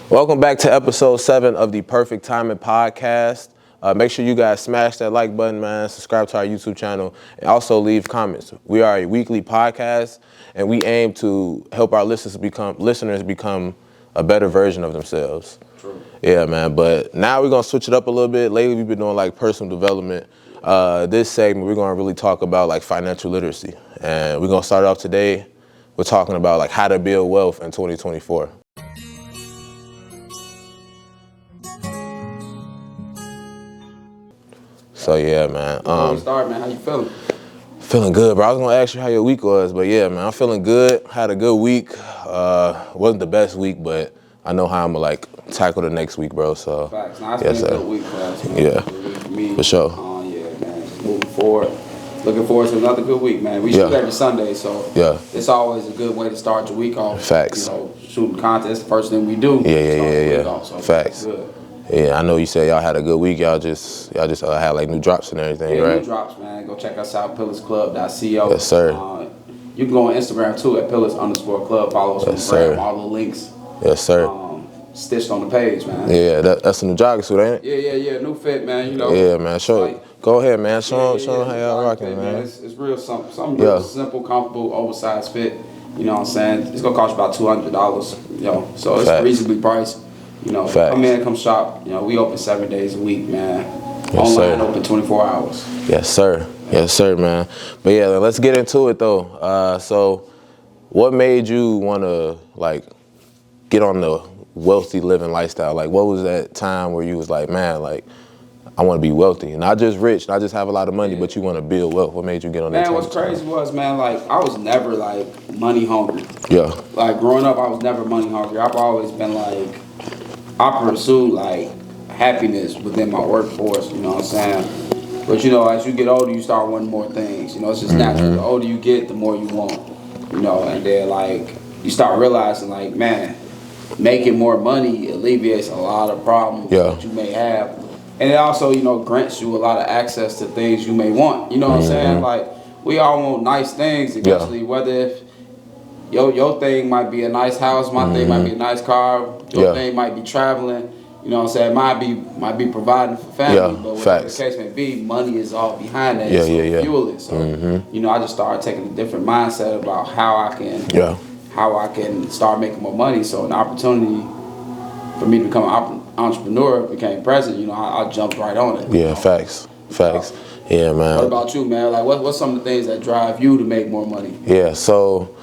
Welcome back to episode 7 of the Perfect Timing Podcast. Make sure you guys smash that like button, man. Subscribe to our YouTube channel and also leave comments. We are a weekly podcast and we aim to help our listeners become a better version of themselves. True. Yeah, man. But now we're gonna switch it up a little bit. Lately, we've been doing like personal development. This segment, we're gonna really talk about like financial literacy, and we're gonna start off today. We're talking about like how to build wealth in 2024. So yeah, man. Before we start, man, how you feeling? Feeling good, bro. I was gonna ask you how your week was, but yeah, man, I'm feeling good. Had a good week. Wasn't the best week, but I know how I'm gonna like tackle the next week, bro. So Facts. Nah, it's been a good week for us. Man. Yeah, for me. For sure. Yeah, man. Just moving forward. Looking forward to another good week, man. We shoot every Sunday, so it's always a good way to start your week off. Facts. You know, shooting contests, the first thing we do. Yeah. So Facts. Good. Yeah, I know you said y'all had a good week. Y'all just had like new drops and everything, right? New drops, man. Go check us out, pillarsclub.co. Yes, sir. You can go on Instagram too at pillars_club. Follow us on Instagram. All the links. Yes, sir. Stitched on the page, man. Yeah, that's a new jogging suit, ain't it? Yeah. New fit, man. You know. Yeah, man. Go ahead, man. Show them how y'all rocking, man. It's real something real simple, comfortable, oversized fit. You know what I'm saying? It's gonna cost you about $200. You know, so it's reasonably priced. You know, come in, come shop. You know, we open 7 days a week, man. Online open 24 hours. Yes, sir. Yes, sir, man. But yeah, let's get into it though. So, what made you want to like get on the wealthy living lifestyle? Like, what was that time where you was like, man, like, I want to be wealthy, not just rich, not just have a lot of money, but you want to build wealth? What made you get on that? Man, what's crazy was, man, like I was never like money hungry. Yeah. Like growing up, I was never money hungry. I've always been like, I pursue like happiness within my workforce. You know what I'm saying? But you know, as you get older, you start wanting more things. You know, it's just natural. The older you get, the more you want. You know, and then like you start realizing like, man, making more money alleviates a lot of problems that you may have. And it also, you know, grants you a lot of access to things you may want. You know what I'm saying? Like, we all want nice things eventually, whether if your thing might be a nice house, my thing might be a nice car, your thing might be traveling, you know what I'm saying? Might be providing for family, but whatever the case may be, money is all behind that, fuel it. So, you know, I just started taking a different mindset about how I can start making more money. So an opportunity for me to become an entrepreneur became present, you know, I jumped right on it. Yeah, facts. Yeah, man. What about you, man? Like, what's some of the things that drive you to make more money? Yeah, so,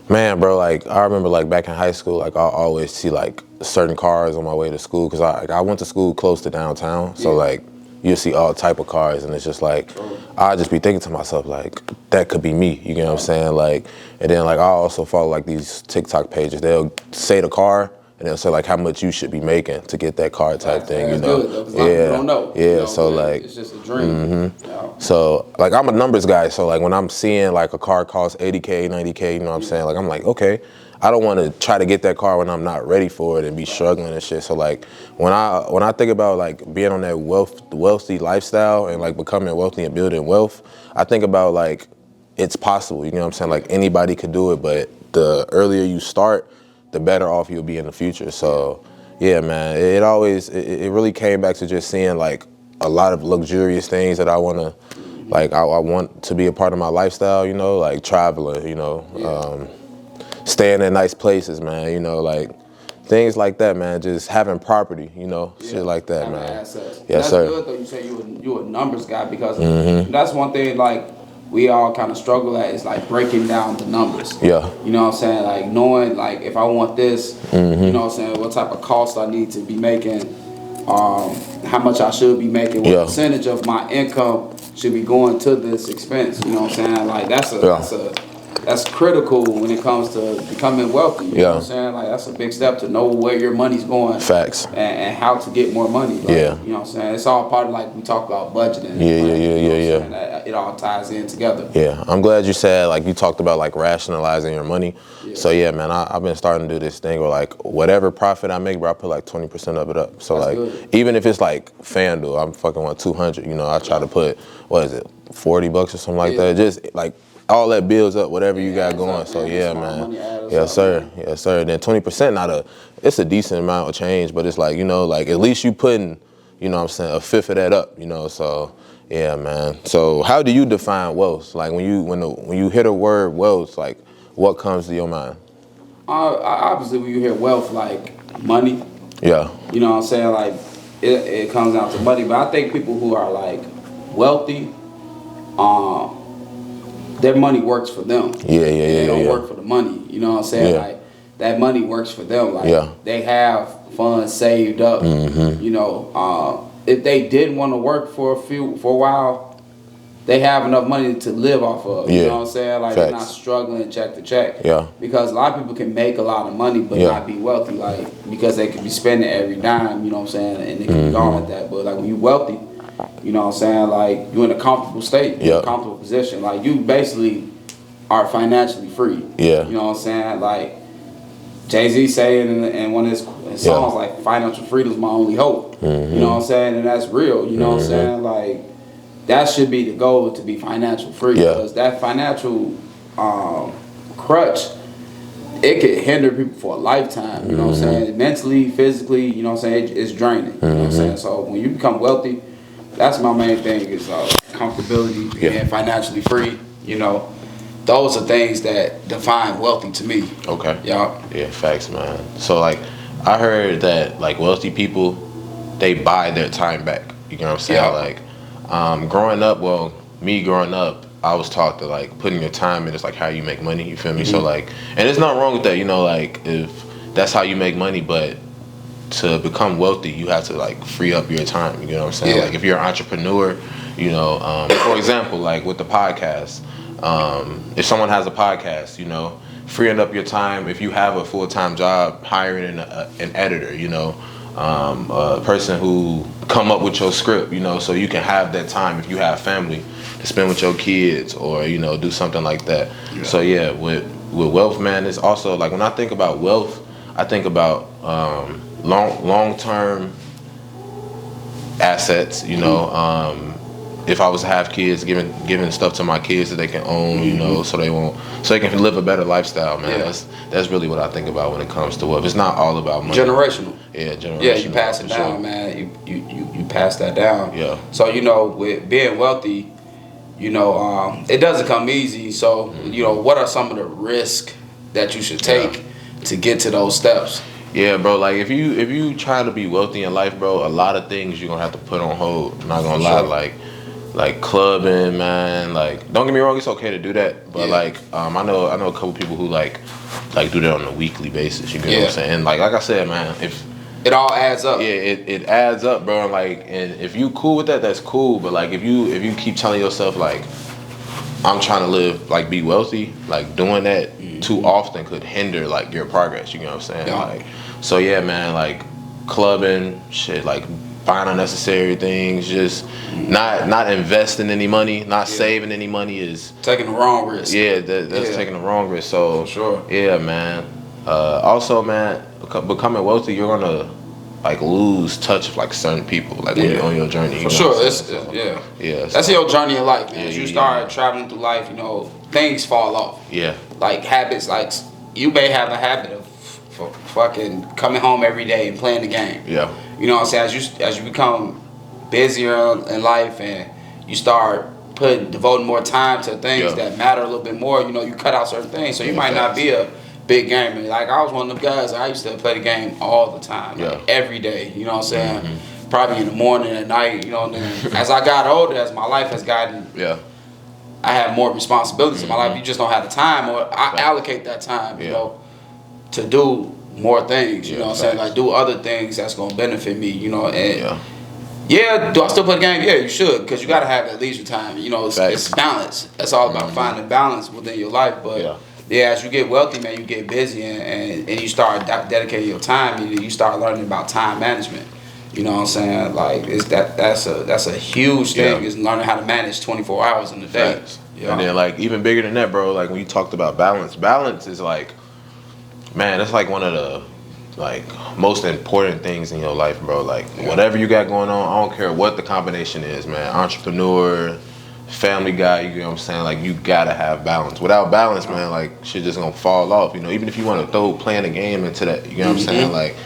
man, bro, like, I remember, like, back in high school, like, I always see, like, certain cars on my way to school, because I went to school close to downtown, so, like, you see all type of cars, and it's just, like, I just be thinking to myself, like, that could be me, you know what I'm saying? Like, and then, like, I also follow, like, these TikTok pages. They'll say the car, and they'll say like how much you should be making to get that car type thing, you know. Good, though, you don't know. Yeah, you know, so like it's just a dream. So like I'm a numbers guy, so like when I'm seeing like a car costs 80K, 90K, you know what I'm saying? Like I'm like, okay, I don't want to try to get that car when I'm not ready for it and be struggling and shit. So like when I think about like being on that wealthy lifestyle and like becoming wealthy and building wealth, I think about like it's possible, you know what I'm saying? Like anybody could do it, but the earlier you start, the better off you'll be in the future. So yeah, man, it really came back to just seeing like a lot of luxurious things that I want to, like I want to be a part of my lifestyle, you know, like traveling, you know, staying in nice places, man, you know, like things like that, man, just having property, you know, shit like that, man. Assets. Yes, sir. That's good though, you say you a numbers guy, because that's one thing like we all kind of struggle at, is like breaking down the numbers. Yeah. You know what I'm saying? Like knowing like if I want this, you know what I'm saying, what type of cost I need to be making, how much I should be making, what percentage of my income should be going to this expense. You know what I'm saying? Like that's critical when it comes to becoming wealthy. You know what I'm saying? Like that's a big step to know where your money's going. Facts. And how to get more money. Like, you know what I'm saying? It's all part of like we talk about budgeting. Yeah. It all ties in together. Yeah, I'm glad you said like you talked about like rationalizing your money. So yeah, man, I've been starting to do this thing where like whatever profit I make, bro, I put like 20% of it up. So that's like good. Even if it's like FanDuel, I'm fucking want 200. You know, I try to put $40 or something like that. Just like all that builds up whatever you got adds going. up, So man. yeah, Small man. money adds Yes, up, sir. man. Yes, sir. Then 20% it's a decent amount of change, but it's like, you know, like at least you putting, you know what I'm saying, a fifth of that up, you know. So yeah, man. So how do you define wealth? Like when you hear the word wealth, like what comes to your mind? Obviously, when you hear wealth, like money, Yeah. you know what I'm saying? Like, it comes down to money. But I think people who are, like, wealthy, their money works for them. Yeah. They don't work for the money. You know what I'm saying? Yeah. Like, that money works for them. Like, Yeah. they have funds saved up. You know, if they didn't want to work for a while, they have enough money to live off of. You know what I'm saying? Like, they're not struggling check to check. Yeah. Because a lot of people can make a lot of money but not be wealthy, like, because they could be spending every dime, you know what I'm saying, and they can be gone at that. But like when you wealthy, you know what I'm saying, like you're in a comfortable state, you're in a comfortable position. Like you basically are financially free. Yeah. You know what I'm saying? Like Jay-Z saying in one of his songs, like financial freedom is my only hope. You know what I'm saying? And that's real, you know what I'm saying? Like that should be the goal, to be financial free, because that financial crutch, it could hinder people for a lifetime, you know what I'm saying? Mentally, physically, you know what I'm saying? It's draining, you know what I'm saying? So when you become wealthy, that's my main thing, is comfortability, being financially free, you know. Those are things that define wealthy to me. Okay. Yeah. Yeah, facts, man. So like I heard that like wealthy people, they buy their time back. You know what I'm saying? Like growing up, I was taught that like putting your time in is like how you make money, you feel me? So like, and there's nothing wrong with that, you know, like if that's how you make money, but to become wealthy, you have to like free up your time, you know what I'm saying? Like if you're an entrepreneur, you know, for example, like with the podcast, if someone has a podcast, you know, freeing up your time, if you have a full-time job, hiring an editor, you know, a person who come up with your script, you know, so you can have that time if you have family to spend with your kids, or you know, do something like that. So yeah, with wealth, man, it's also like when I think about wealth, I think about long-term assets, you know. If I was to have kids, giving stuff to my kids that they can own, you know, so they can live a better lifestyle, man. That's really what I think about when it comes to wealth. It's not all about money. Generational. Yeah, generational. Yeah, you pass it down, man. You pass that down. Yeah. So you know, with being wealthy, you know, it doesn't come easy. So you know, what are some of the risks that you should take to get to those steps? Yeah, bro. Like if you try to be wealthy in life, bro, a lot of things you're gonna have to put on hold. I'm not gonna lie, like clubbing, man. Like, don't get me wrong, it's okay to do that, but like, I know a couple people who like do that on a weekly basis. You know what I'm saying? And like I said, man, if it all adds up. Yeah, it adds up, bro. And like, and if you cool with that, that's cool. But like, if you keep telling yourself like, I'm trying to live, like, be wealthy, like doing that too often could hinder like your progress. You know what I'm saying? Like, so yeah, man, like clubbing, shit, like buying unnecessary things, just not investing any money, not saving any money is taking the wrong risk. Yeah, that's taking the wrong risk. So yeah, man. Also, man, becoming wealthy, you're gonna like lose touch of like certain people, like when you're on your journey. For sure, that's your journey in life, man. As you start traveling through life, you know, things fall off. Yeah. Like habits, like you may have a habit of fucking coming home every day and playing the game. Yeah. You know what I'm saying? As you become busier in life and you start devoting more time to things that matter a little bit more, you know, you cut out certain things. So you might not be a big gamer. Like I was one of them guys, I used to play the game all the time, like every day. You know what I'm saying? Probably in the morning, at night, you know. And then as I got older, as my life has gotten, I have more responsibilities in my life. You just don't have the time, or I allocate that time, you know, to do more things, you know what I'm saying? Like do other things that's gonna benefit me, you know. And do I still play the game? Yeah, you should, because you gotta have that leisure time. You know, it's balance. That's all about finding balance within your life. But as you get wealthy, man, you get busy and you start dedicating your time. You start learning about time management. You know what I'm saying? Like that's a huge thing, is learning how to manage 24 hours in a day. And then like even bigger than that, bro, like when you talked about balance is like, man, that's like one of the like most important things in your life, bro. Like whatever you got going on, I don't care what the combination is, man. Entrepreneur, family guy, you know what I'm saying? Like, you gotta have balance. Without balance, man, like, shit just gonna fall off, you know? Even if you want to throw playing a game into that, you know what I'm saying? Like,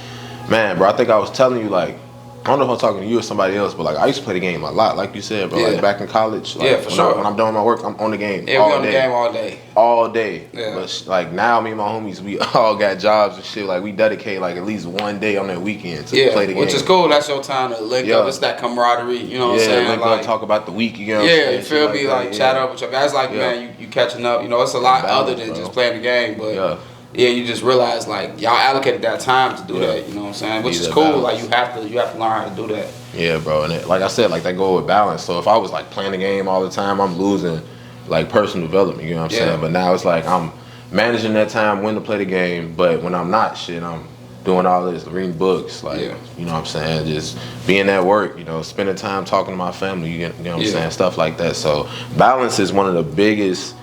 man, bro, I think I was telling you, like, I don't know if I'm talking to you or somebody else, but like I used to play the game a lot, like you said, bro. Like back in college, like, for sure. When I'm doing my work, I'm on the game. Yeah, we on the game all day. All day. Yeah. But like now, me and my homies, we all got jobs and shit. Like we dedicate like at least one day on that weekend to play the game. Which is cool. That's your time to link up. It's that camaraderie. You know what I'm saying? Link like, up, talk about the week. You know what I'm saying? You feel me? Like chat up with your guys. Like man, you catching up. You know, it's a lot other than just playing the game, but. Yeah, you just realize like y'all allocated that time to do that. You know what I'm saying? Which is cool. Balance. Like you have to learn how to do that. Yeah, bro. And like I said, like that go with balance. So if I was like playing the game all the time, I'm losing like personal development. You know what I'm saying? But now it's like I'm managing that time when to play the game. But when I'm not, I'm doing all this, reading books, like you know what I'm saying, just being at work. You know, spending time talking to my family. You know what I'm saying? Stuff like that. So balance is one of the biggest.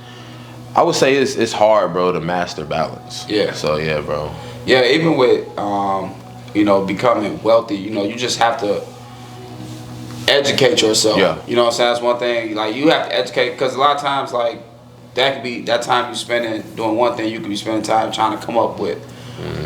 I would say it's hard, bro, to master balance. Yeah. So yeah, bro. Yeah, even with you know, becoming wealthy, you know, you just have to educate yourself. Yeah. You know what I'm saying? That's one thing. Like you have to educate, because a lot of times, like that could be that time you spending doing one thing, you could be spending time trying to come up with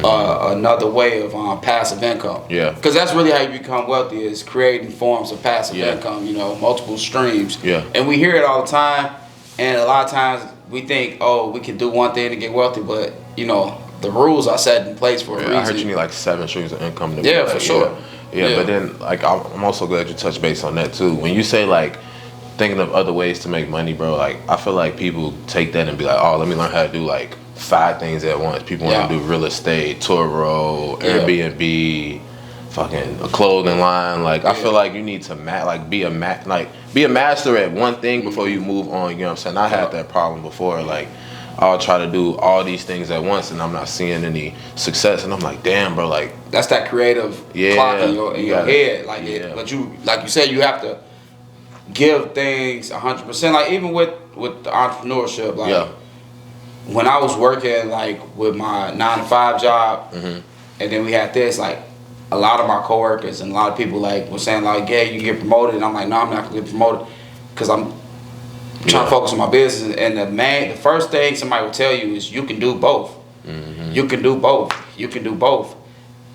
another way of passive income. Yeah. Because that's really how you become wealthy, is creating forms of passive income. You know, multiple streams. Yeah. And we hear it all the time, and a lot of times we think, oh, we can do one thing to get wealthy, but you know the rules are set in place for a reason. I heard you need like 7 streams of income. For sure. Yeah, but then like I'm also glad you touched base on that too. When you say like thinking of other ways to make money, bro, like I feel like people take that and be like, oh, let me learn how to do like 5 things at once. People want to do real estate, Turo, Airbnb, fucking a clothing line. Like I feel like you need to be a master at one thing before you move on. You know what I'm saying? I had that problem before. Like I'll try to do all these things at once and I'm not seeing any success, and I'm like, damn, bro, like that's that creative clock in your head. Like but you, like you said, you have to give things 100%. Like even with the entrepreneurship, like when I was working like with my 9-to-5 job, and then we had this, like a lot of my coworkers and a lot of people like were saying like, yeah, you get promoted, and I'm like, no, I'm not gonna get promoted because I'm trying to focus on my business. And the first thing somebody will tell you is you can do both. You can do both. You can do both.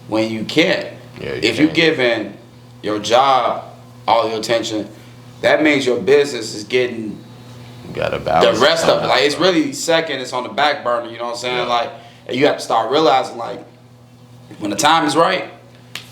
When you can't, if you're giving your job all your attention, that means your business is getting the rest of it. Like it's really second, it's on the back burner. You know what I'm saying? Like, and you have to start realizing like when the time is right,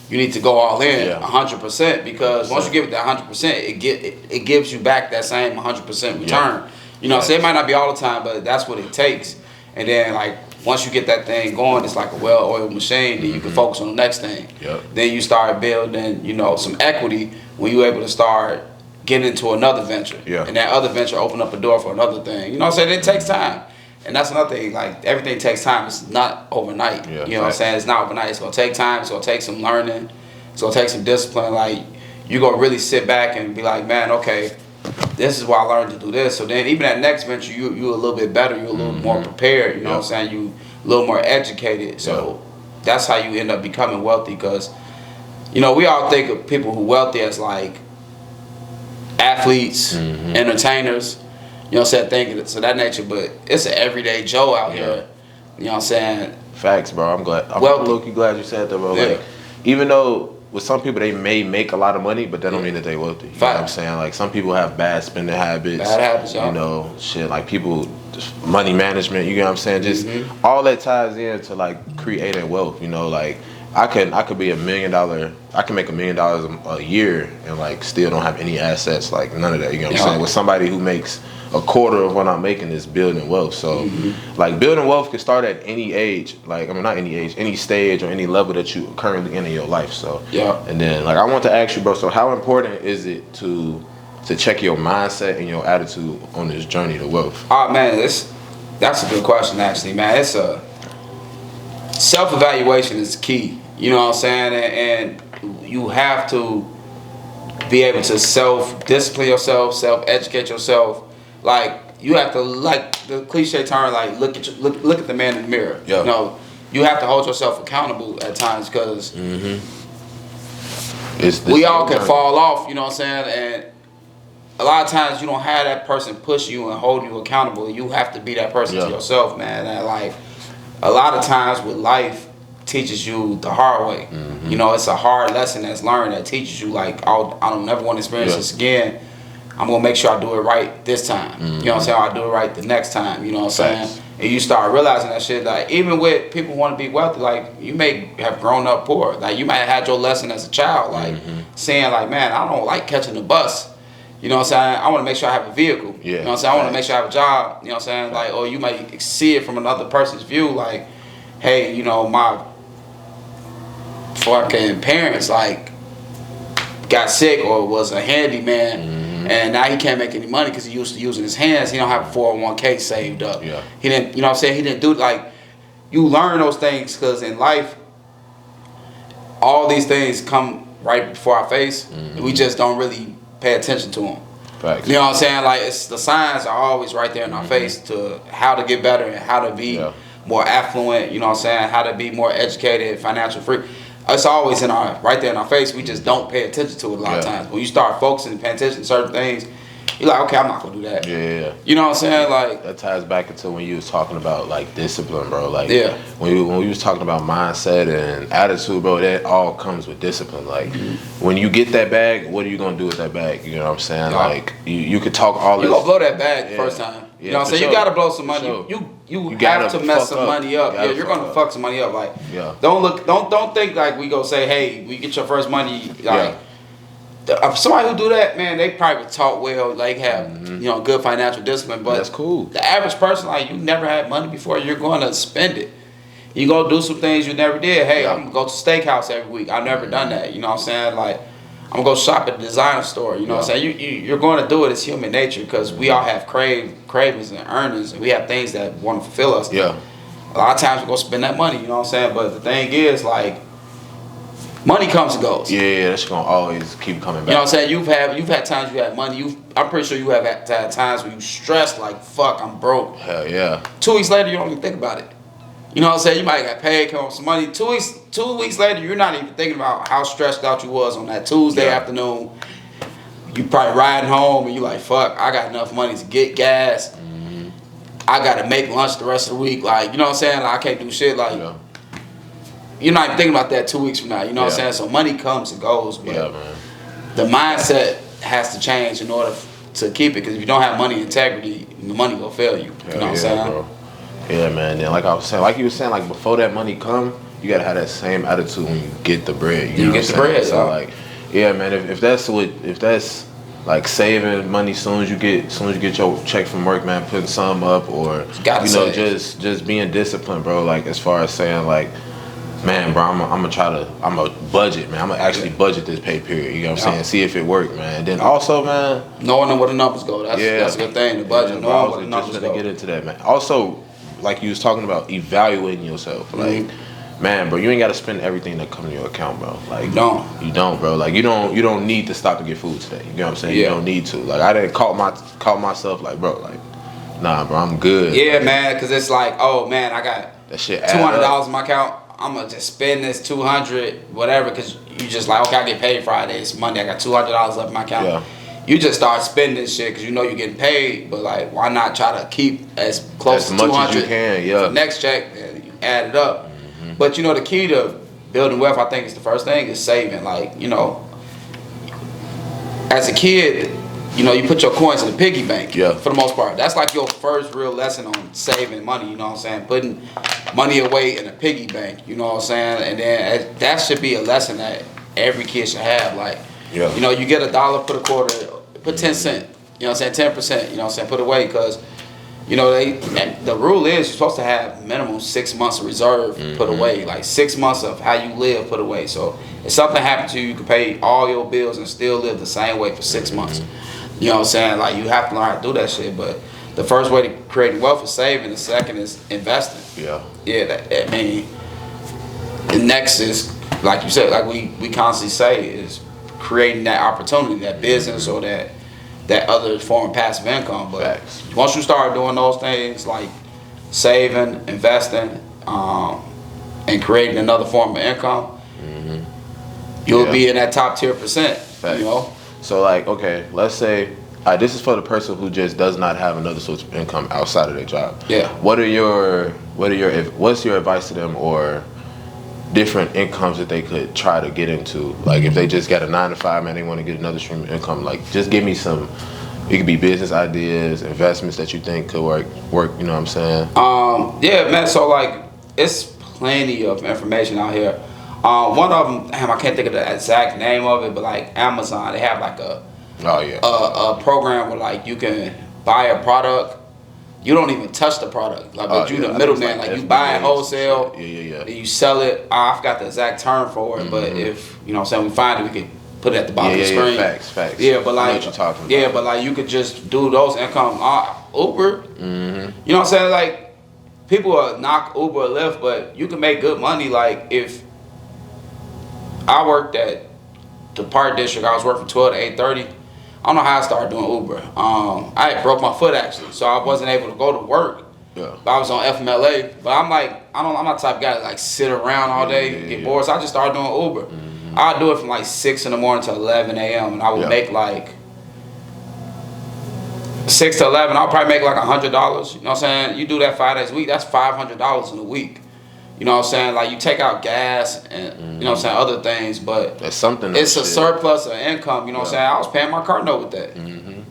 you need to go all in 100%, because once you give it that 100%, it gives you back that same 100% return. You know, so it might not be all the time, but that's what it takes. And then like once you get that thing going, it's like a well-oiled machine. Then you can focus on the next thing. Then you start building, you know, some equity when you're able to start getting into another venture. And that other venture open up a door for another thing. You know what I'm saying? It takes time. And that's another thing, like everything takes time. It's not overnight. You know what I'm saying? It's not overnight. It's gonna take time. It's gonna take some learning. It's gonna take some discipline. Like you're gonna really sit back and be like, man, okay, this is why I learned to do this. So then even that next venture, you a little bit better. You're a little more prepared. You know what I'm saying? You a little more educated. So that's how you end up becoming wealthy. Because you know, we all think of people who wealthy as like athletes, entertainers. You know what I'm saying? Thinking so that nature, but it's an everyday Joe out here. You know what I'm saying? Facts, bro. I'm glad. I'm low-key glad you said that, bro. Like, even though with some people they may make a lot of money, but that don't mean that they wealthy. You know what I'm saying? Like some people have bad spending habits. Bad habits, you know, shit. Like people, just money management. You know what I'm saying? Just all that ties into like creating wealth. You know, like I could be $1 million. I can make $1 million a year and like still don't have any assets. Like none of that. You know what I'm saying? With somebody who makes a quarter of what I'm making is building wealth. So like building wealth can start at any age. Like I mean not any age, any stage or any level that you currently in your life. So and then like I want to ask you, bro, so how important is it to check your mindset and your attitude on this journey to wealth? Oh man, that's a good question actually, man. It's a self-evaluation is key. You know what I'm saying? And you have to be able to self-discipline yourself, self-educate yourself. Like you have to, like the cliche term, like look at the man in the mirror. You know, you have to hold yourself accountable at times, because we all can fall off. You know what I'm saying? And a lot of times you don't have that person push you and hold you accountable. You have to be that person to yourself, man. And like a lot of times with life teaches you the hard way. You know, it's a hard lesson that's learned that teaches you like, I don't never want to experience this again. I'm gonna make sure I do it right this time. You know what I'm saying? I'll do it right the next time. You know what I'm saying? And you start realizing that shit. Like even with people who want to be wealthy, like you may have grown up poor. Like you might have had your lesson as a child, like saying like, man, I don't like catching the bus. You know what I'm saying? I want to make sure I have a vehicle. You know what I'm saying? I want to make sure I have a job. You know what I'm saying? Like, or you might see it from another person's view. Like, hey, you know, my fucking parents like got sick or was a handyman. And now he can't make any money because he used to using his hands. He don't have a 401k saved up. He didn't, you know what I'm saying? He didn't do like, you learn those things because in life, all these things come right before our face. And we just don't really pay attention to them. You know what I'm saying? Like it's the signs are always right there in our face to how to get better and how to be more affluent. You know what I'm saying? How to be more educated, financial free. It's always right there in our face. We just don't pay attention to it a lot of times. When you start focusing and paying attention to certain things, you're like, okay, I'm not gonna do that. You know what I'm saying? Like that ties back into when you was talking about like discipline, bro. Like when we was talking about mindset and attitude, bro, that all comes with discipline. Like when you get that bag, what are you gonna do with that bag? You know what I'm saying? Like you could talk all this. You gonna blow that bag the first time. You know what I'm saying? You gotta blow some money. You have to mess some money up. You're gonna fuck some money up. Like don't think like we go say, hey, we get your first money. Like somebody who do that, man, they probably taught well, like have you know good financial discipline. But that's cool. The average person, like you never had money before, you're gonna spend it. You go do some things you never did. Hey, I'm gonna go to steakhouse every week. I've never done that. You know what I'm saying? Like I'm gonna go shop at the designer store. You know what I'm saying? You're going to do it. It's human nature because we all have cravings and earnings, and we have things that want to fulfill us. A lot of times we're gonna spend that money. You know what I'm saying? But the thing is, like, money comes and goes. That's gonna always keep coming back. You know what I'm saying? You've had times you had money. I'm pretty sure you have had times where you stressed like, fuck, I'm broke. Hell yeah. 2 weeks later, you don't even think about it. You know what I'm saying? You might have got paid, come up with some money. 2 weeks later, you're not even thinking about how stressed out you was on that Tuesday afternoon. You probably riding home and you like, fuck, I got enough money to get gas. I gotta make lunch the rest of the week. Like, you know what I'm saying? Like, I can't do shit. Like, you're not even thinking about that 2 weeks from now. You know what I'm saying? So money comes and goes, but the mindset has to change in order to keep it. Because if you don't have money integrity, the money will fail you. You know what I'm saying? Bro. Yeah, man. Then like I was saying, like you were saying, like before that money come, you gotta have that same attitude when you get the bread. You know get the bread. So like, yeah, man. If that's like saving money soon as you get your check from work, man, putting some up, or you know, just being disciplined, bro. Like as far as saying like, man, bro, I'm a budget, man. I'm gonna actually budget this pay period. You know what I'm saying? See if it worked, man. And then also, man, knowing where the numbers go. That's a good thing. The budget, knowing where the numbers go. Get into that, man. Also, like you was talking about evaluating yourself, like, man, bro, you ain't gotta spend everything that come to your account, bro. Like, you don't, bro. Like, you don't need to stop to get food today. You know what I'm saying? You don't need to. Like, I didn't caught myself like, bro, like, nah, bro, I'm good. Yeah, man, because it's like, oh man, I got that shit $200 in my account. I'm gonna just spend this $200, whatever, because you just like, okay, I get paid Friday, it's Monday, I got $200 left in my account. You just start spending this shit because you know you're getting paid, but like, why not try to keep as close to 200 as you can, next check, and you add it up. But you know, the key to building wealth, I think, is the first thing is saving. Like, you know, as a kid, you know, you put your coins in the piggy bank for the most part. That's like your first real lesson on saving money, you know what I'm saying? Putting money away in a piggy bank, you know what I'm saying? And then that should be a lesson that every kid should have. Like, you know, you get $1, put a quarter, put 10 cents, you know what I'm saying? 10%, you know what I'm saying? Put away, because, you know, the rule is you're supposed to have minimum 6 months of reserve put away, like 6 months of how you live put away. So if something happened to you, you can pay all your bills and still live the same way for 6 months. You know what I'm saying? Like, you have to learn how to do that shit. But the first way to create wealth is saving. The second is investing. I mean, the next is, like you said, like we constantly say, is creating that opportunity, that business or that other form of passive income. But once you start doing those things, like saving, investing, and creating another form of income, you'll be in that top tier percent. You know. So like, okay, let's say this is for the person who just does not have another source of income outside of their job. Yeah. What's your advice to them, or different incomes that they could try to get into? Like if they just got a 9-to-5, man, they want to get another stream of income. Like just give me some. It could be business ideas, investments that you think could work. You know what I'm saying? Yeah, man. So like, it's plenty of information out here. One of them, damn, I can't think of the exact name of it, but like Amazon, they have like a program where like you can buy a product. You don't even touch the product, like, but you the middleman. Like you buy it wholesale, then you sell it. I forgot the exact term for it, but if you know what I'm saying, we find it, we can put it at the bottom of the screen. Facts. Yeah, but I know like, what you're talking about. yeah, but like you could just do those income. Uber, you know what I'm saying? Like people knock Uber or Lyft, but you can make good money. Like if I worked at the Park District, I was working 12 to 8:30. I don't know how I started doing Uber. I had broke my foot actually, so I wasn't able to go to work. Yeah. But I was on FMLA. But I'm like, I'm not the type of guy to like sit around all day and get bored. So I just started doing Uber. I'd do it from like 6 in the morning to 11 a.m. and I would make like 6 to 11. I'll probably make like $100. You know what I'm saying? You do that 5 days a week, that's $500 in a week. You know what I'm saying? Like you take out gas and you know what I'm saying, other things, but that's something. It's a surplus of income. You know what I'm saying? I was paying my car note with that.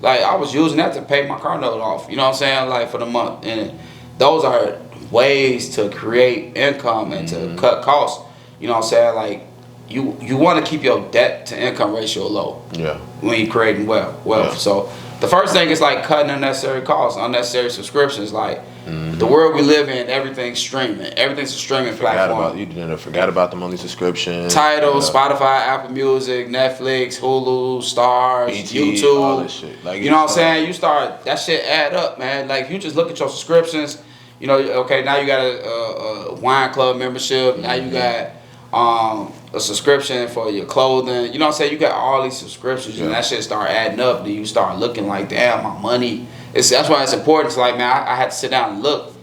Like I was using that to pay my car note off. You know what I'm saying? Like for the month, and those are ways to create income and to cut costs. You know what I'm saying? Like you want to keep your debt to income ratio low. Yeah. When you're creating wealth. Yeah. So the first thing is like cutting unnecessary costs, unnecessary subscriptions. Like the world we live in, everything's streaming. Everything's a streaming platform. You forgot about the monthly subscription. Tidal, Spotify, Apple Music, Netflix, Hulu, Stars, YouTube. All this shit. Like, you know what I'm saying? You start, that shit add up, man. Like if you just look at your subscriptions, you know, okay, now you got a wine club membership. Now you got a subscription for your clothing. You know what I'm saying? You got all these subscriptions, and that shit start adding up. Then you start looking like, damn, my money. That's why it's important. It's like, man, I had to sit down and look.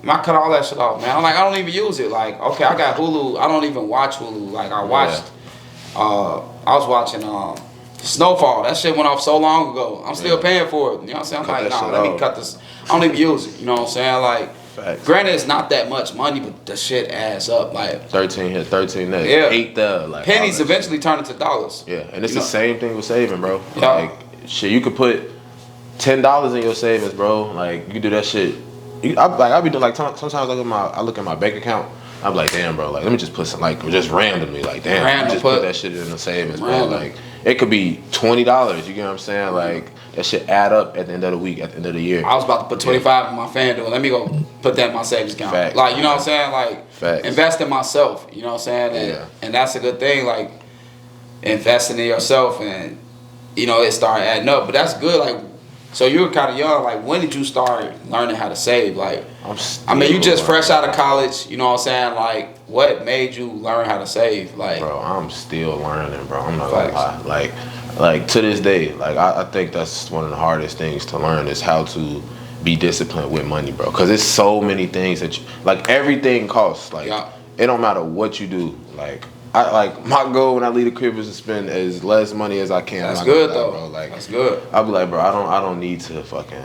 Man, I cut all that shit off, man. I'm like, I don't even use it. Like, okay, I got Hulu. I don't even watch Hulu. Like, I watched, I was watching Snowfall. That shit went off so long ago. I'm still paying for it. You know what I'm saying? I'm like, nah, let me cut this. I don't even use it. You know what I'm saying? Like, granted, it's not that much money, but the shit adds up. Like 13 here, 13 there, 8 there. Like pennies eventually turn into dollars. Yeah, and it's the same thing with saving, bro. Like shit, you could put $10 in your savings, bro. Like you do that shit. I be doing like sometimes I look at my bank account. I'm like, damn, bro. Like let me just put some just randomly. Like damn, just put that shit in the savings, bro. Like it could be $20. You get what I'm saying? Like that shit add up at the end of the week, at the end of the year. I was about to put 25 in my FanDuel. Let me go put that in my savings account. Facts. Like you know what I'm saying? Like invest in myself. You know what I'm saying? And that's a good thing. Like investing in yourself, and you know it started adding up. But that's good. Like so you were kind of young. Like when did you start learning how to save? Like I mean, you just fresh out of college. You know what I'm saying? Like what made you learn how to save? Like bro, I'm still learning, bro. I'm not gonna lie. Like to this day, like I think that's one of the hardest things to learn is how to be disciplined with money, bro. Cause it's so many things that like everything costs. Like it don't matter what you do. Like my goal when I leave the crib is to spend as less money as I can. That's good though, bro. Like that's good. I'll be like, bro, I don't need to fucking.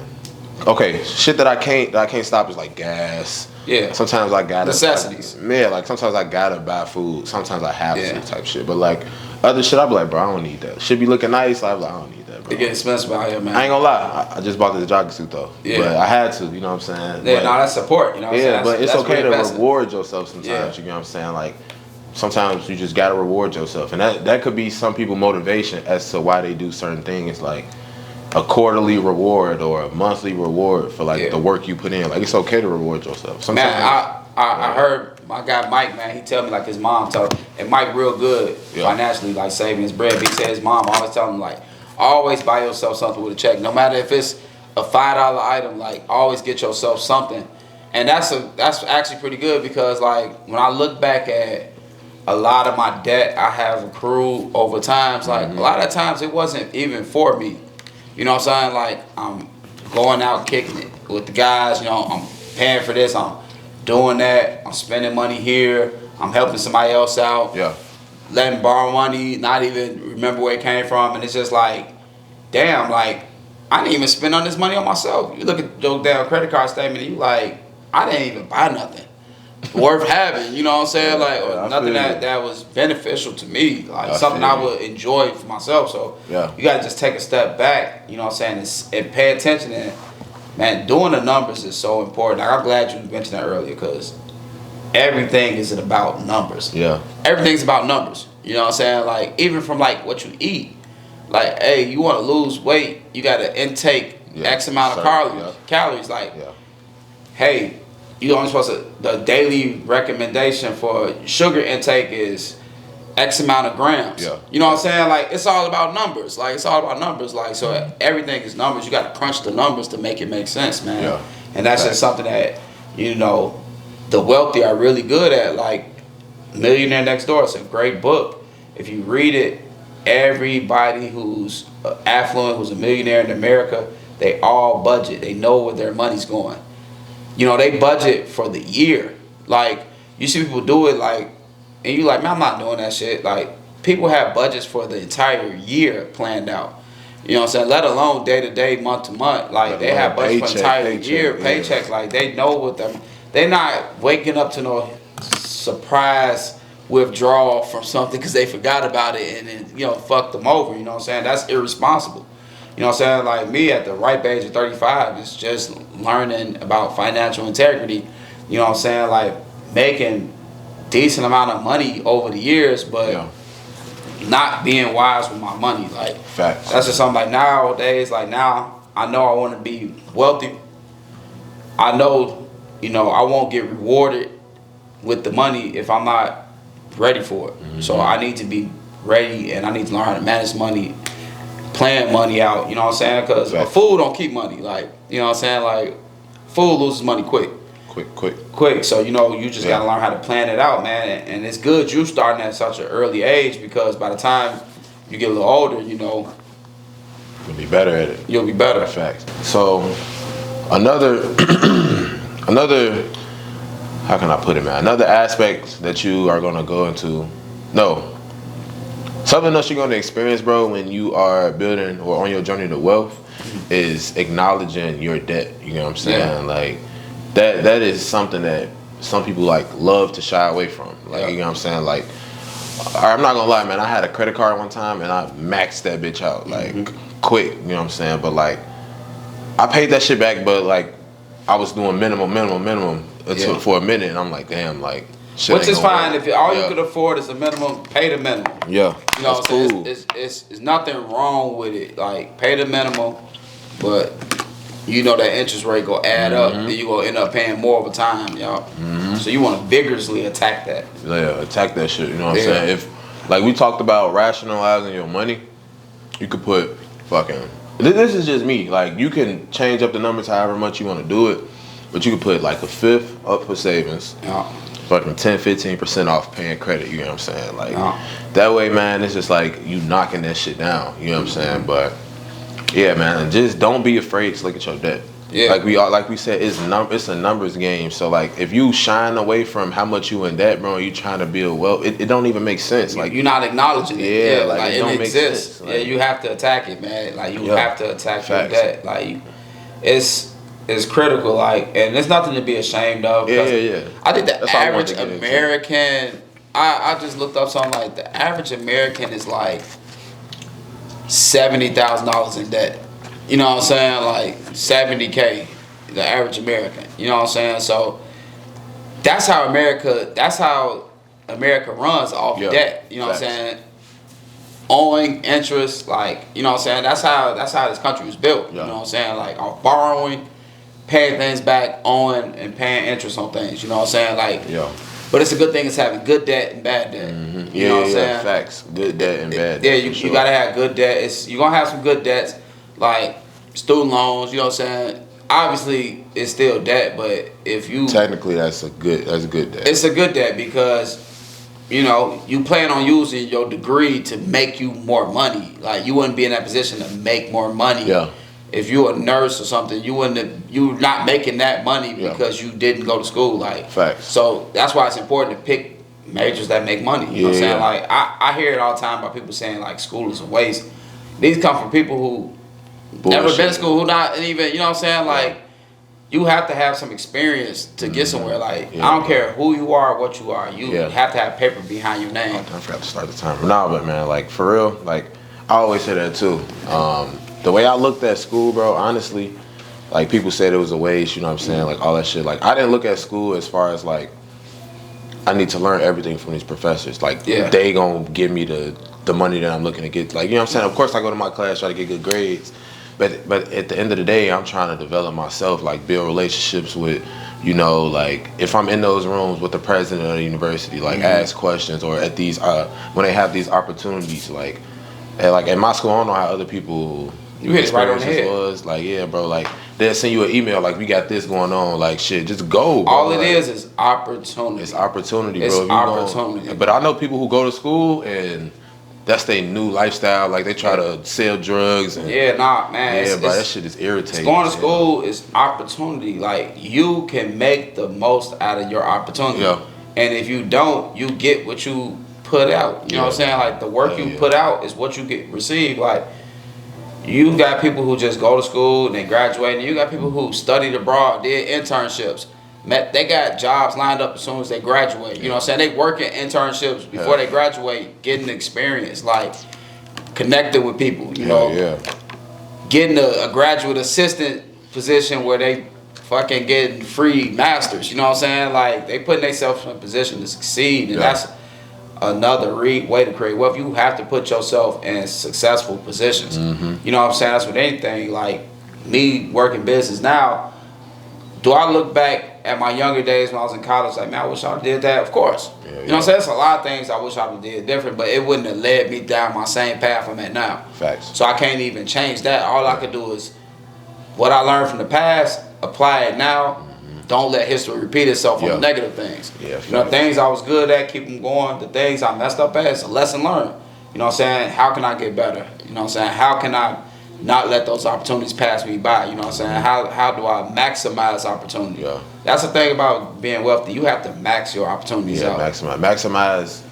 Okay, shit that I can't stop is like gas. Yeah. Sometimes I gotta necessities. Like sometimes I gotta buy food. Sometimes I have to type shit. But like other shit, I be like, bro, I don't need that. Should be looking nice. I be like, I don't need that, bro. It get expensive out here, man. I ain't gonna lie. I just bought this jogging suit though. Yeah. But I had to. You know what I'm saying? Yeah. No, that's support. You know what I'm saying? Yeah, but it's okay to reward yourself sometimes. You know what I'm saying? Like sometimes you just gotta reward yourself, and that could be some people motivation as to why they do certain things, like a quarterly reward or a monthly reward for like the work you put in. Like it's okay to reward yourself. Sometimes, man, I heard my guy Mike, man, he tell me like his mom told him, and Mike real good financially, like saving his bread. But he said his mom always tell him like, always buy yourself something with a check, no matter if it's a $5 item. Like always get yourself something, and that's actually pretty good because like when I look back at a lot of my debt I have accrued over times, like a lot of times it wasn't even for me. You know what I'm saying? Like I'm going out kicking it with the guys, you know, I'm paying for this, I'm doing that, I'm spending money here, I'm helping somebody else out. Yeah. Letting borrow money, not even remember where it came from, and it's just like, damn, like I didn't even spend on this money on myself. You look at your damn credit card statement, and you like, I didn't even buy nothing worth having. You know what I'm saying? Like nothing that was beneficial to me. Like something I would enjoy for myself. So you gotta just take a step back. You know what I'm saying? And pay attention. And man, doing the numbers is so important. Like, I'm glad you mentioned that earlier because everything isn't about numbers. Yeah. Everything's about numbers. You know what I'm saying? Like even from like what you eat. Like, hey, you want to lose weight, you got to intake X amount of calories. Like, hey, you only supposed to, the daily recommendation for sugar intake is X amount of grams. Yeah. You know what I'm saying? Like, it's all about numbers. Like, it's all about numbers. Like, so everything is numbers. You got to crunch the numbers to make it make sense, man. Yeah. And that's just something that, you know, the wealthy are really good at. Like, Millionaire Next Door, it's a great book. If you read it, everybody who's affluent, who's a millionaire in America, they all budget. They know where their money's going. You know, they budget for the year. Like, you see people do it, like, and you like, man, I'm not doing that shit. Like, people have budgets for the entire year planned out. You know what I'm saying? Let alone day to day, month to month. Like, they have budgets for the entire year, paychecks. Like, they know what them. They're not waking up to no surprise withdrawal from something because they forgot about it and then, you know, fucked them over. You know what I'm saying? That's irresponsible. You know what I'm saying? Like me at the ripe age of 35 is just learning about financial integrity. You know what I'm saying? Like making decent amount of money over the years, but not being wise with my money. Like facts. That's just something like nowadays. Like now, I know I want to be wealthy. I know, you know, I won't get rewarded with the money if I'm not ready for it. Mm-hmm. So I need to be ready and I need to learn how to manage money, plan money out, you know what I'm saying? Because a fool don't keep money. Like, you know what I'm saying? Like, fool loses money quick. Quick. So, you know, you just got to learn how to plan it out, man. And it's good you starting at such an early age because by the time you get a little older, you know, you'll be better at it. You'll be better. Facts. So, another, how can I put it, man? Another aspect that you are going to go into, something else you're going to experience, bro, when you are building or on your journey to wealth is acknowledging your debt. You know what I'm saying? Yeah. Like, that is something that some people, like, love to shy away from. Like, you know what I'm saying? Like, I'm not going to lie, man. I had a credit card one time, and I maxed that bitch out, like, quick. You know what I'm saying? But, like, I paid that shit back, but, like, I was doing minimum for a minute, and I'm like, damn, like, shit. Which is fine if all you could afford is a minimum. Pay the minimum. Yeah, you know, what I'm saying? It's nothing wrong with it. Like, pay the minimum, but you know that interest rate gonna add up, then you gonna end up paying more over time, y'all. So you want to vigorously attack that. Yeah, attack that shit. You know what I'm saying? If, like we talked about rationalizing your money, you could put fucking. This is just me. Like, you can change up the numbers however much you want to do it, but you could put like a fifth up for savings, fucking 10-15% off paying credit. You know what I'm saying? Like that way, man. It's just like you knocking that shit down. You know what I'm saying? But yeah, man, just don't be afraid to look at your debt. Yeah. Like we said, it's a numbers game. So like, if you shine away from how much you in debt, bro, you trying to build wealth, it don't even make sense. Like, you're not acknowledging it. Yeah, like it don't make sense. Like, you have to attack it, man. Like you have to attack your debt. Like it's critical. Like, and there's nothing to be ashamed of. Yeah. I think the average American. I just looked up something like the average American is like $70,000 in debt. You know what I'm saying? Like $70K, the average American. You know what I'm saying? So that's how America runs off debt. You know what I'm saying? Owing interest, like, you know what I'm saying? That's how this country was built. You know what I'm saying? Like, off borrowing, paying things back, owing and paying interest on things. You know what I'm saying? Like, but it's a good thing it's having good debt and bad debt. You know what I'm saying? Facts. Good debt and bad debt. Yeah, you gotta have good debt. You're gonna have some good debts, like student loans. You know what I'm saying? Obviously, it's still debt, but if you technically that's a good debt. It's a good debt because, you know, you plan on using your degree to make you more money. Like, you wouldn't be in that position to make more money. Yeah. If you're a nurse or something, you're not making that money because you didn't go to school. Like, facts. So that's why it's important to pick majors that make money. You know what I'm saying? Like, I hear it all the time about people saying like school is a waste. These come from people who never bullshit. been to school, who not even, you know what I'm saying? Like, you have to have some experience to get somewhere. Like, I don't care who you are, what you are. You have to have paper behind your name. I forgot to start the timer. Nah, but man, like for real, like I always say that too. The way I looked at school, bro, honestly, like people said it was a waste, you know what I'm saying? Like all that shit. Like I didn't look at school as far as like I need to learn everything from these professors. Like they gonna give me the money that I'm looking to get. Like, you know what I'm saying? Of course I go to my class, try to get good grades. But at the end of the day, I'm trying to develop myself, like build relationships with, you know, like if I'm in those rooms with the president of the university, like ask questions, or at these when they have these opportunities, like at my school, I don't know how other people you hit it right on the head. Was like, yeah, bro, like they'll send you an email like we got this going on, like shit, just go, bro. All it like, is opportunity. It's opportunity, it's bro. It's opportunity. But I know people who go to school and that's their new lifestyle. Like they try to sell drugs. And, man. Yeah, bro, that shit is irritating. Going to school is opportunity. Like you can make the most out of your opportunity. Yeah. And if you don't, you get what you put out. You know what I'm saying? Like the work you put out is what you get received. Like you got people who just go to school and they graduate, and you got people who studied abroad, did internships. They got jobs lined up as soon as they graduate. You know what I'm saying? They work in internships before they graduate, getting experience, like connecting with people, you know. Getting a graduate assistant position where they fucking getting free masters, you know what I'm saying? Like they putting themselves in a position to succeed, and that's another way to create wealth. You have to put yourself in successful positions. You know what I'm saying? That's with anything. Like me working business now, do I look back at my younger days when I was in college like, man, I wish I did that? Of course. You know what I'm saying? There's a lot of things I wish I would did different, but it wouldn't have led me down my same path I'm at now. Facts. So I can't even change that. All I could do is what I learned from the past, apply it now. Don't let history repeat itself on the negative things. You know, things I was good at, keep them going. The things I messed up at, it's a lesson learned. You know what I'm saying? How can I get better? You know what I'm saying? How can I not let those opportunities pass me by? You know what I'm saying? How do I maximize opportunity? That's the thing about being wealthy. You have to max your opportunities out. Maximize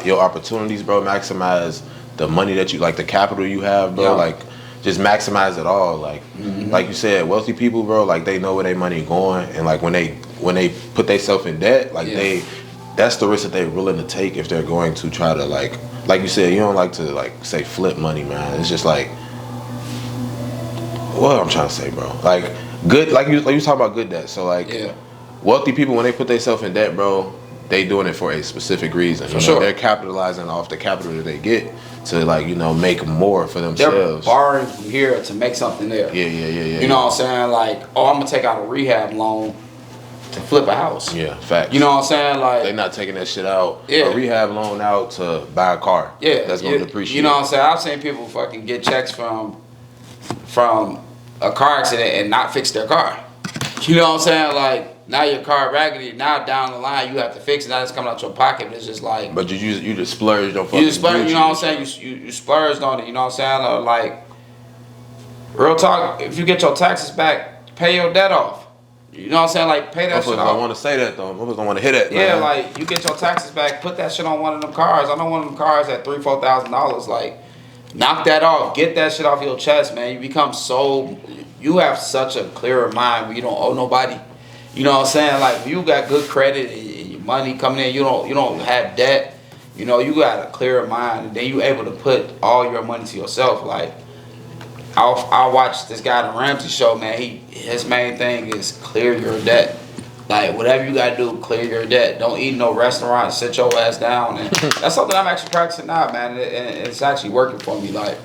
your opportunities, bro. Maximize the money that you, like the capital you have, bro. Like just maximize it all. Like like you said, wealthy people, bro, like they know where their money going, and like when they put themselves in debt, like that's the risk that they're willing to take if they're going to try to like you said, you don't like to like say flip money, man. It's just like what I'm trying to say, bro. Like good, like you talking about good debt. So like wealthy people, when they put themselves in debt, bro, they doing it for a specific reason. You know, they're capitalizing off the capital that they get to like, you know, make more for themselves. They're borrowing from here to make something there. You know what I'm saying? Like, oh, I'm gonna take out a rehab loan to flip a house. Facts. You know what I'm saying? Like they're not taking that shit out. A rehab loan out to buy a car. That's gonna depreciate. You know what I'm saying? I've seen people fucking get checks from a car accident and not fix their car. You know what I'm saying? Like now your car raggedy. Now down the line you have to fix it. Now it's coming out your pocket. But it's just like. But you just splurged on fucking. You just splurged. You know what I'm saying? You splurged on it. You know what I'm saying? Like real talk. If you get your taxes back, pay your debt off. You know what I'm saying? Like pay that shit off. I want to say that though. I don't want to hit that. Man. Like you get your taxes back, put that shit on one of them cars. I know one of them cars at $3,000-$4,000. Like. Knock that off. Get that shit off your chest, man. You become you have such a clearer mind where you don't owe nobody. You know what I'm saying? Like you got good credit and your money coming in. You don't have debt. You know, you got a clearer mind, and then you able to put all your money to yourself. Like I watch this guy on the Ramsey show, man. His main thing is clear your debt. Like whatever you gotta do, clear your debt. Don't eat no restaurant. Sit your ass down. And that's something I'm actually practicing now, man. And it's actually working for me. Like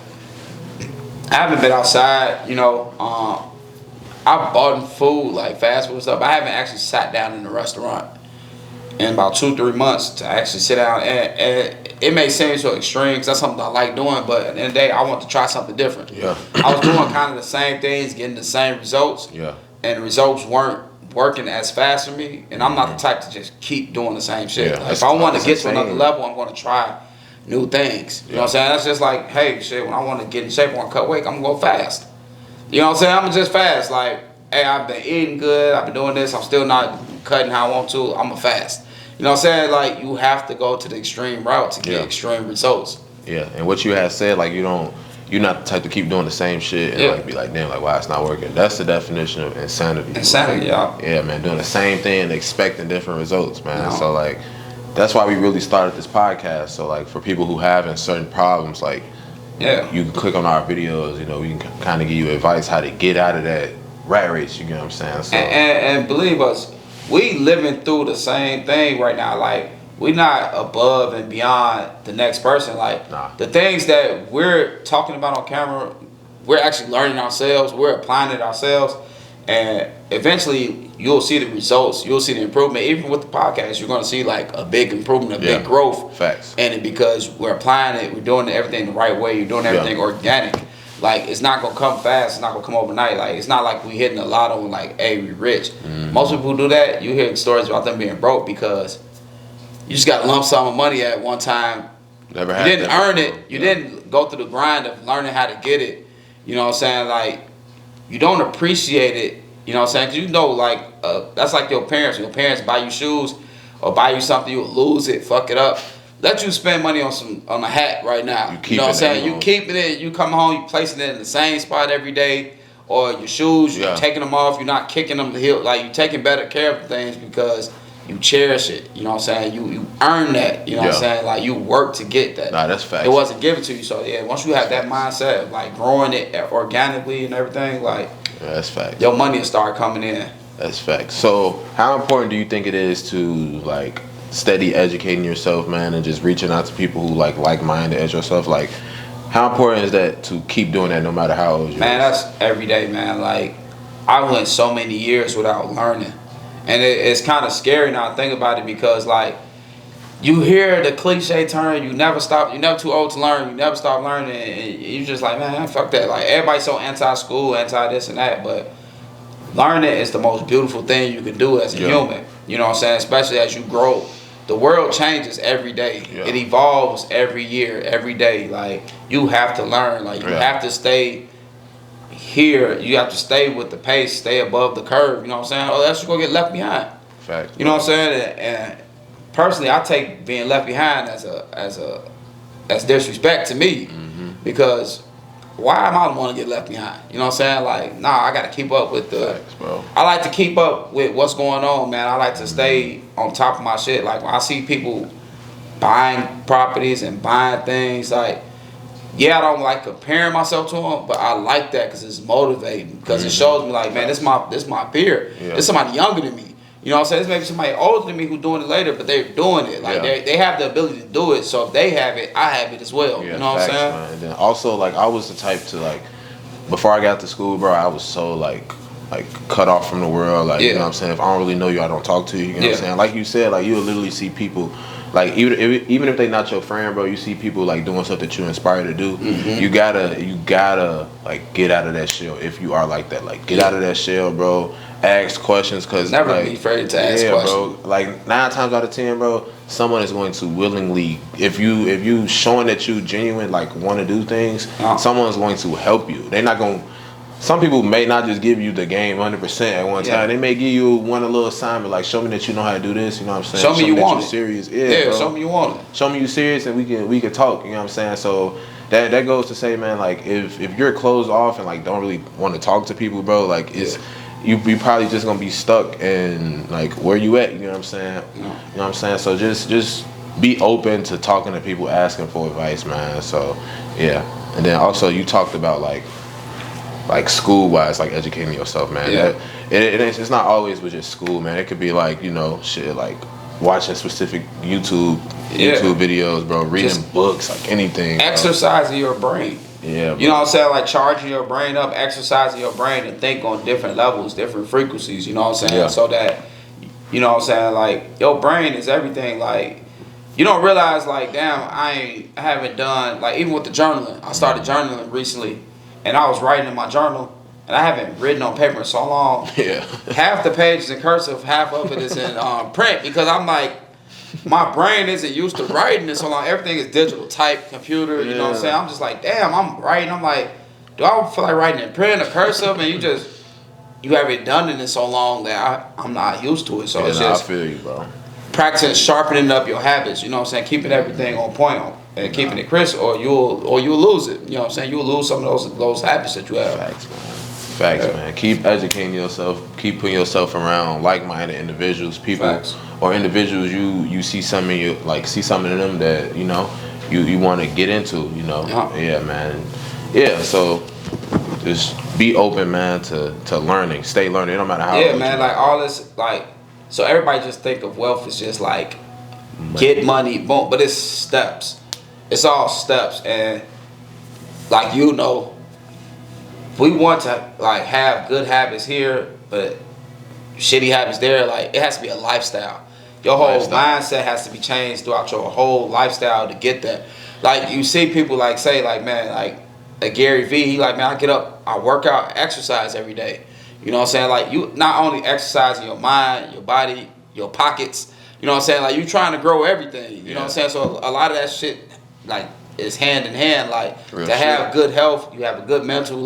I haven't been outside. You know, I bought food like fast food stuff. I haven't actually sat down in a restaurant in about 2-3 months to actually sit down. And it may seem so extreme because that's something I like doing. But at the end of the day, I want to try something different. I was doing kind of the same things, getting the same results. And the results weren't working as fast for me, and I'm not the type to just keep doing the same shit. Like, if I want to get to another level, I'm going to try new things. You know what I'm saying? That's just like, hey, shit, when I want to get in shape, I want to cut weight, I'm going to go fast. You know what I'm saying? I'm just fast. Like, hey, I've been eating good, I've been doing this, I'm still not cutting how I want to, I'm a fast. You know what I'm saying? Like, you have to go to the extreme route to get extreme results. And what you had said, like, you you're not the type to keep doing the same shit and like be like, damn, like why it's not working. That's the definition of insanity. Insanity, yeah, man, doing the same thing and expecting different results, man. So like, that's why we really started this podcast. So like, for people who having certain problems, like, you can click on our videos. You know, we can kind of give you advice how to get out of that rat race. You know what I'm saying? So, and believe us, we living through the same thing right now. Like, we're not above and beyond the next person. Like, the things that we're talking about on camera, we're actually learning ourselves. We're applying it ourselves. And eventually, you'll see the results. You'll see the improvement. Even with the podcast, you're going to see, like, a big improvement, a big growth. Facts. And because we're applying it, we're doing everything the right way. You're doing everything organic. Like, it's not going to come fast. It's not going to come overnight. Like, it's not like we hitting a lotto and, like, hey, we rich. Most people who do that, you hear stories about them being broke because you just got a lump sum of money at one time. You didn't earn it. You didn't go through the grind of learning how to get it. You know what I'm saying? Like, you don't appreciate it. You know what I'm saying? Because you know, like, that's like your parents. Your parents buy you shoes or buy you something, you'll lose it, fuck it up. Let you spend money on a hat right now. You know what I'm saying? You keeping it. You come home, you placing it in the same spot every day. Or your shoes, you're taking them off. You're not kicking them to heel. Like, you're taking better care of things because you cherish it. You know what I'm saying? You earn that. You know what I'm saying? Like, you work to get that. Nah, that's facts. It wasn't given to you. So, yeah, once you have that mindset of, like, growing it organically and everything, like, that's facts. Your money will start coming in. That's facts. So, how important do you think it is to, like, steady educating yourself, man, and just reaching out to people who, like-minded as yourself? Like, how important is that to keep doing that no matter how old you are? Man, that's every day, man. Like, I went so many years without learning. And it's kind of scary now to think about it because, like, you hear the cliche term, you never stop, you're never too old to learn, you never stop learning, and you just like, man, fuck that. Like, everybody's so anti-school, anti-this and that, but learning is the most beautiful thing you can do as a human. You know what I'm saying? Especially as you grow. The world changes every day. It evolves every year, every day. Like, you have to learn. Like, you have to stay here. You have to stay with the pace, stay above the curve. You know what I'm saying? Or else you're going to get left behind. Fact. You know what I'm saying? And personally, I take being left behind as disrespect to me, because why am I the one to get left behind? You know what I'm saying? Like, nah, I got to keep up with the. Facts, bro. I like to keep up with what's going on, man. I like to stay on top of my shit. Like, when I see people buying properties and buying things, like, yeah, I don't like comparing myself to them, but I like that because it's motivating. Because it shows me, like, man, this my peer. This somebody younger than me. You know what I'm saying? This maybe somebody older than me who's doing it later, but they're doing it. Like, they have the ability to do it. So if they have it, I have it as well. You know what I'm saying? Man. And then also, like, I was the type to, like, before I got to school, bro, I was so, like cut off from the world. Like, you know what I'm saying? If I don't really know you, I don't talk to you. You know what I'm saying? Like you said, like, you'll literally see people, like, even if they not your friend, bro, you see people, like, doing stuff that you inspire to do. You gotta, like, get out of that shell if you are like that. Like, get out of that shell, bro. Ask questions, because never like, be afraid to ask questions, bro. Like, 9 times out of 10, bro, someone is going to willingly, if you showing that you genuine, like, want to do things, someone's going to help you. They're not going. Some people may not just give you the game 100% at one time. They may give you a little assignment, like, show me that you know how to do this. You know what I'm saying? Show me you want it. Serious. Yeah, bro. show me you want it. Show me you serious, and we can talk. You know what I'm saying? So that goes to say, man, like, if you're closed off and, like, don't really want to talk to people, bro, like, it's. You probably just gonna be stuck in, like, where you at, you know what I'm saying? You know what I'm saying? So just be open to talking to people, asking for advice, man. So yeah. And then also, you talked about like school wise, like, educating yourself, man. It's not always with just school, man. It could be, like, you know, shit, like watching specific YouTube videos, bro, reading books, like anything. Exercising your brain. Yeah, bro. You know what I'm saying? Like, charging your brain up, exercising your brain, and think on different levels, different frequencies, you know what I'm saying? So that, you know what I'm saying, like, your brain is everything. Like, you don't realize, like, damn, I haven't done, like, even with the journaling. I started journaling recently, and I was writing in my journal, and I haven't written on paper in so long. Half the page is in cursive, half of it is in print, because I'm like, my brain isn't used to writing in so long. Everything is digital, type, computer, you know what I'm saying? I'm just like, damn, I'm writing. I'm like, do I feel like writing in print or cursive? And you haven't done it in so long that I'm not used to it. So it's just I feel you, bro. Practicing sharpening up your habits, you know what I'm saying? Keeping everything on point and keeping it crisp, or you'll lose it. You know what I'm saying? You'll lose some of those habits that you have. Facts, man. Keep educating yourself. Keep putting yourself around like-minded individuals, people, or individuals you see something in them that you want to get into. Yeah, man. Yeah, so just be open, man, to learning. Stay learning. It don't matter how. Yeah, man. Like all this, so everybody just think of wealth as just like get money, boom. But it's steps. It's all steps, and like we want to have good habits here, but shitty habits there. Like it has to be a lifestyle. Your whole mindset has to be changed throughout your whole lifestyle to get that. Like you see people say Gary Vee, he man, I get up, I work out, exercise every day. You know what I'm saying? Like you not only exercising your mind, your body, your pockets. You know what I'm saying? Like you trying to grow everything. You know what I'm saying? So a lot of that shit is hand in hand. Have good health, you have a good mental.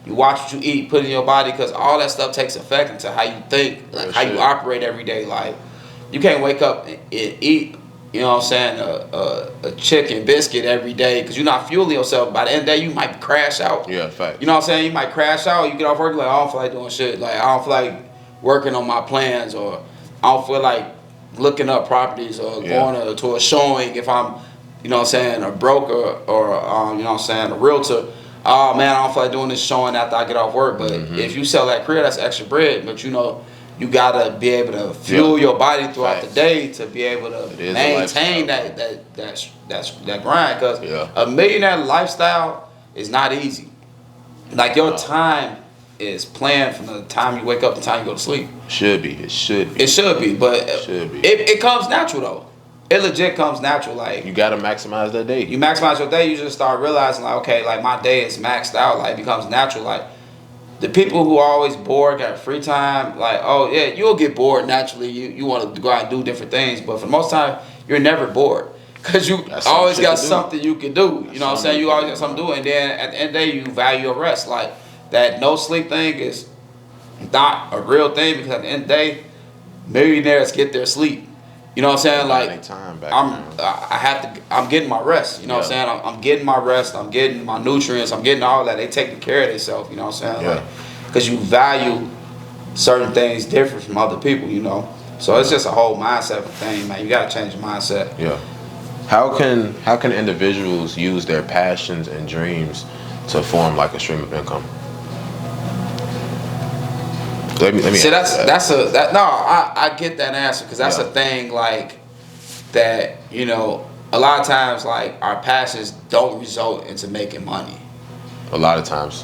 You watch what you eat, put it in your body, because all that stuff takes effect into how you think, how you operate every day. You can't wake up and eat, you know what I'm saying, a chicken biscuit every day because you're not fueling yourself. By the end of the day, you might crash out. Yeah, fact. You know what I'm saying? You might crash out. You get off work, I don't feel like doing shit. I don't feel like working on my plans, or I don't feel like looking up properties or going to a showing if I'm, you know what I'm saying, a broker or, you know what I'm saying, a realtor. Oh man, I don't feel like doing this showing after I get off work. But if you sell that crib, that's extra bread. But you gotta be able to fuel your body throughout the day to be able to maintain that grind. Because a millionaire lifestyle is not easy. Your time is planned from the time you wake up to the time you go to sleep. It should be, but it comes natural though. It legit comes natural. You gotta maximize that day. You maximize your day. You just start realizing my day is maxed out. It becomes natural. The people who are always bored, got free time. You'll get bored naturally. You want to go out and do different things, but for the most time, you're never bored because you always got something you can do. You know what I'm saying? You always got something to do, and then at the end of the day, you value your rest. That no sleep thing is not a real thing, because at the end of the day, millionaires get their sleep. You know what I'm saying? I'm getting my rest. You know what I'm saying? I'm getting my rest. I'm getting my nutrients. I'm getting all that. They taking care of themselves. You know what I'm saying? Because you value certain things different from other people. So it's just a whole mindset thing, man. You gotta change your mindset. Yeah. How can individuals use their passions and dreams to form a stream of income? Let me see. I get that answer, because that's a thing that. A lot of times our passions don't result into making money. A lot of times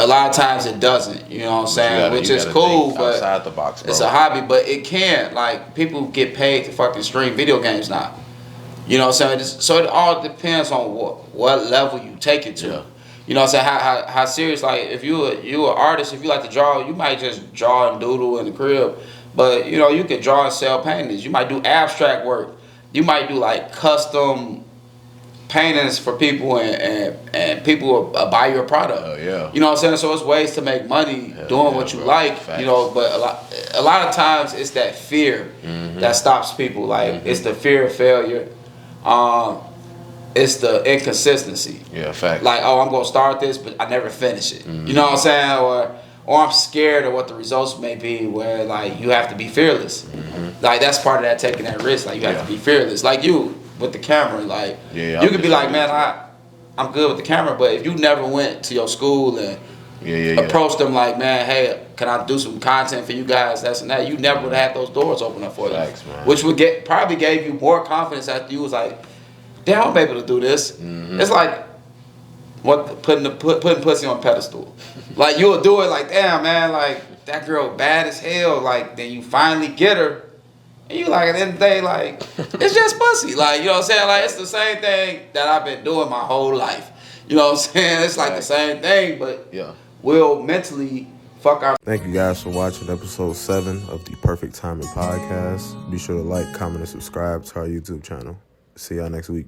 it doesn't. You know what I'm saying? Which is cool, but outside the box, bro. It's a hobby, but it can. People get paid to fucking stream video games now. You know what I'm saying? So it all depends on what level you take it to. You know what I'm saying? How serious, if you an artist, if you like to draw, you might just draw and doodle in the crib. But, you can draw and sell paintings. You might do abstract work. You might do, custom paintings for people, and people will buy your product. Oh, yeah. You know what I'm saying? So it's ways to make money doing what you like. Facts. But a lot of times it's that fear that stops people. It's the fear of failure. It's the inconsistency. Yeah, fact. I'm gonna start this, but I never finish it. You know what I'm saying? Or I'm scared of what the results may be. Where you have to be fearless. That's part of that, taking that risk. You have to be fearless. You with the camera. You could be man, I'm good with the camera, but if you never went to your school and approached them man, hey, can I do some content for you guys? That's and that. You never would have had those doors open up for you. Facts, man. Which would probably gave you more confidence after you was damn, I'm able to do this. It's putting pussy on a pedestal. You will do it damn, man, that girl bad as hell. Then you finally get her, and you at the end of the day, it's just pussy. You know what I'm saying? It's the same thing that I've been doing my whole life. You know what I'm saying? It's the same thing, but we'll mentally fuck our. Thank you guys for watching episode 7 of the Perfect Timing Podcast. Be sure to like, comment, and subscribe to our YouTube channel. See y'all next week.